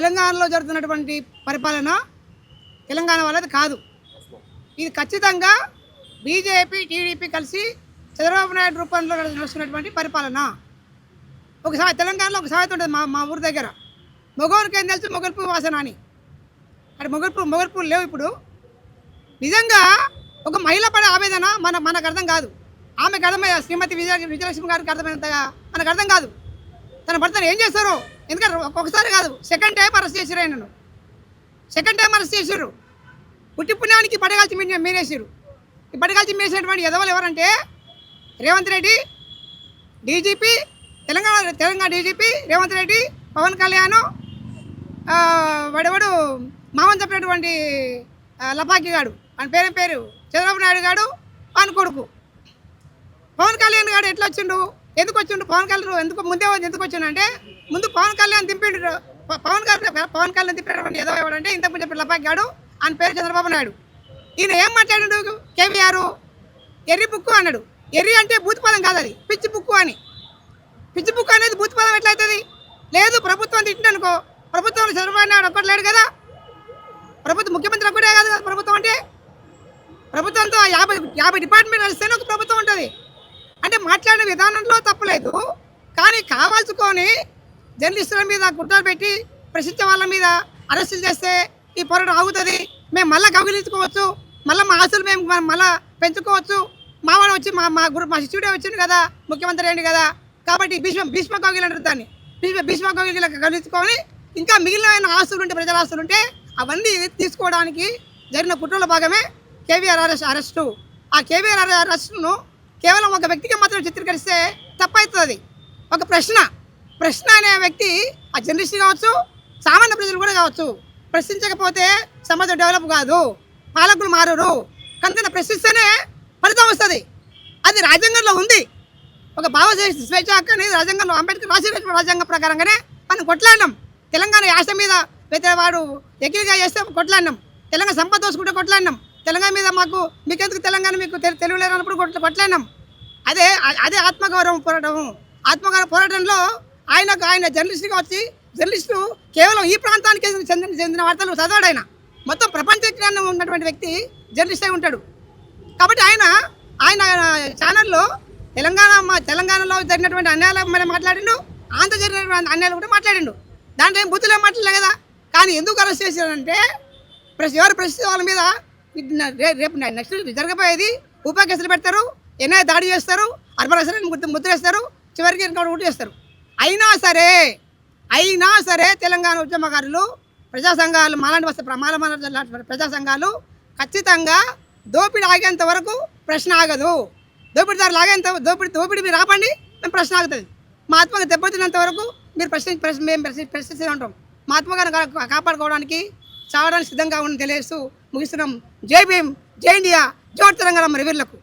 తెలంగాణలో జరుగుతున్నటువంటి పరిపాలన తెలంగాణ వాళ్ళది కాదు. ఇది ఖచ్చితంగా బీజేపీ టీడీపీ కలిసి చంద్రబాబు నాయుడు రూపంలో నడుస్తున్నటువంటి పరిపాలన. ఒకసారి తెలంగాణలో ఒక సామెత ఉంటుంది మా ఊరి దగ్గర, మొగోరికి ఏం తెలుసు మొగల్పూ వాసన అని. అంటే మొగల్పూలు లేవు ఇప్పుడు. నిజంగా ఒక మహిళ పడే ఆవేదన మనకు అర్థం కాదు. ఆమెకు అర్థమయ్యా, శ్రీమతి విజయలక్ష్మి గారికి అర్థమైనంతగా మనకు అర్థం కాదు. తన భర్తను ఏం చేస్తారో, ఎందుకంటే ఒక్కొక్కసారి కాదు, సెకండ్ టైం అరెస్ట్ చేసారు. ఆయనను సెకండ్ టైం అరెస్ట్ చేసారు. పుట్టి పుణ్యానికి పడగాల్చి మీరేసారు. ఈ పడగాల్చి మీరేసినటువంటి ఎదవలు ఎవరంటే రేవంత్ రెడ్డి, డీజీపీ, తెలంగాణ డీజీపీ రేవంత్ రెడ్డి, పవన్ కళ్యాణ్, వాడెవడు మామని చెప్పినటువంటి లపాకి గాడు, ఆయన పేరు చంద్రబాబు నాయుడు గాడు, ఆయన కొడుకు పవన్ కళ్యాణ్ గారు ఎట్లా వచ్చిండు, ఎందుకు వచ్చిండు? పవన్ కళ్యాణ్ ఎందుకు వచ్చిండు అంటే, ముందు పవన్ కళ్యాణ్ దింపిండు. పవన్ కళ్యాణ్ దింపేటువంటి ఏదో ఎవడంటే ఇంతకు చెప్పిన లపాకి గాడు, ఆయన పేరు చంద్రబాబు నాయుడు. ఈయన ఏం మాట్లాడిండు? కేవీఆర్ ఎర్రి బుక్కు అన్నాడు. ఎర్రి అంటే భూతిపదం కాదు, అది పిచ్చి బుక్కు అని. పిచ్చి బుక్కు అనేది భూతిపదం ఎట్లయితుంది? లేదు, ప్రభుత్వం తింటనుకో, ప్రభుత్వంలో చంద్రబాబు నాయుడు ఒక్కట్లేడు కదా, ప్రభుత్వం ముఖ్యమంత్రి ఒక్కటే కాదు కదా ప్రభుత్వం అంటే. ప్రభుత్వంతో 50 డిపార్ట్మెంట్ నడిస్తేనే ఒక ప్రభుత్వం ఉంటుంది. అంటే మాట్లాడిన విధానంలో తప్పులేదు, కానీ కావాల్సుకొని జర్నలిస్టుల మీద కుట్రలు పెట్టి ప్రశ్నించే వాళ్ళ మీద అరెస్టులు చేస్తే ఈ పోరాటం ఆగుతుంది. మేము మళ్ళీ కౌగిలించుకోవచ్చు, మళ్ళీ మా ఆస్తులు మేము మళ్ళీ పెంచుకోవచ్చు. మావాడు వచ్చి మా శిష్యుడే వచ్చింది కదా, ముఖ్యమంత్రి అయింది కదా, కాబట్టి భీష్మ కౌగిలి అంటారు దాన్ని. భీష్మ కౌగిలి కలుసుకొని ఇంకా మిగిలిన ఆస్తులు ఉంటే, ప్రజల ఆస్తులు ఉంటే అవన్నీ తీసుకోవడానికి జరిగిన కుట్రలో భాగమే కేవీఆర్ అరెస్టు. ఆ కేవీఆర్ అరెస్టును కేవలం ఒక వ్యక్తికి మాత్రం చిత్రీకరిస్తే తప్పవుతుంది. ఒక ప్రశ్న అనే వ్యక్తి, ఆ జర్నలిస్ట్ కావచ్చు, సామాన్య ప్రజలు కూడా కావచ్చు, ప్రశ్నించకపోతే సమాజం డెవలప్ కాదు, పాలకులు మారరు. కనుక ప్రశ్నిస్తేనే ఫలితం వస్తుంది. అది రాజ్యాంగంలో ఉంది. ఒక భావ స్వేచ్ఛ హక్కు అనేది రాజ్యాంగంలో అంబేద్కర్ రాసిన రాజ్యాంగం ప్రకారంగానే మనం కొట్లాడినాం. తెలంగాణ యాస మీద వాడు ఎగిరిగా చేస్తే కొట్లాడినాం. తెలంగాణ సంపద దోసుకుంటే కొట్లాడినాం. తెలంగాణ మీద మీకెందుకు తెలంగాణ మీకు తెలుగు లేనప్పుడు కొట్లాడినాం. అదే ఆత్మగౌరవం పోరాటం. ఆత్మగౌరవ పోరాటంలో ఆయన జర్నలిస్ట్గా వచ్చి, జర్నలిస్టు కేవలం ఈ ప్రాంతానికి చెందిన వార్తలు చదవాడు. ఆయన మొత్తం ప్రపంచ జ్ఞానం ఉన్నటువంటి వ్యక్తి జర్నలిస్ట్ అయి ఉంటాడు. కాబట్టి ఆయన ఛానల్లో తెలంగాణలో జరిగినటువంటి అన్యాయాల మీద మాట్లాడిండు, ఆంధ్ర జరిగినటువంటి అన్యాయాలు కూడా మాట్లాడిండు. దాంట్లో ఏం బుద్ధులు ఏం మాట్లాడలే కదా. కానీ ఎందుకు అరెస్ట్ చేశారంటే, ఎవరు ప్రశ్నించే వాళ్ళ మీద రేపు నెక్స్ట్ జరగబోయేది ఉపా కేసులు పెడతారు, ఎన్ఐ దాడి చేస్తారు, అర్బన్ ముద్రేస్తారు, చివరికి ఓటు చేస్తారు. అయినా సరే తెలంగాణ ఉద్యమకారులు, ప్రజా సంఘాలు, మాలాంటి ప్రజా సంఘాలు ఖచ్చితంగా దోపిడీ ఆగేంత వరకు ప్రశ్న ఆగదు. దోపిడీదారులు ఆగేంత దోపిడీ మీరు ఆపండి, మేము ప్రశ్న ఆగుతుంది. మా ఆత్మగా దెబ్బతిన్నంత వరకు మీరు మేము ప్రశ్నిస్తూనే ఉంటాం. మా ఆత్మగారిని కాపాడుకోవడానికి, చావడానికి సిద్ధంగా ఉందని తెలియజేస్తూ ముగిస్తున్నాం. జై భీమ్, జై ఇండియా, జోహార్ తెలంగాణ మరి వీరులకు.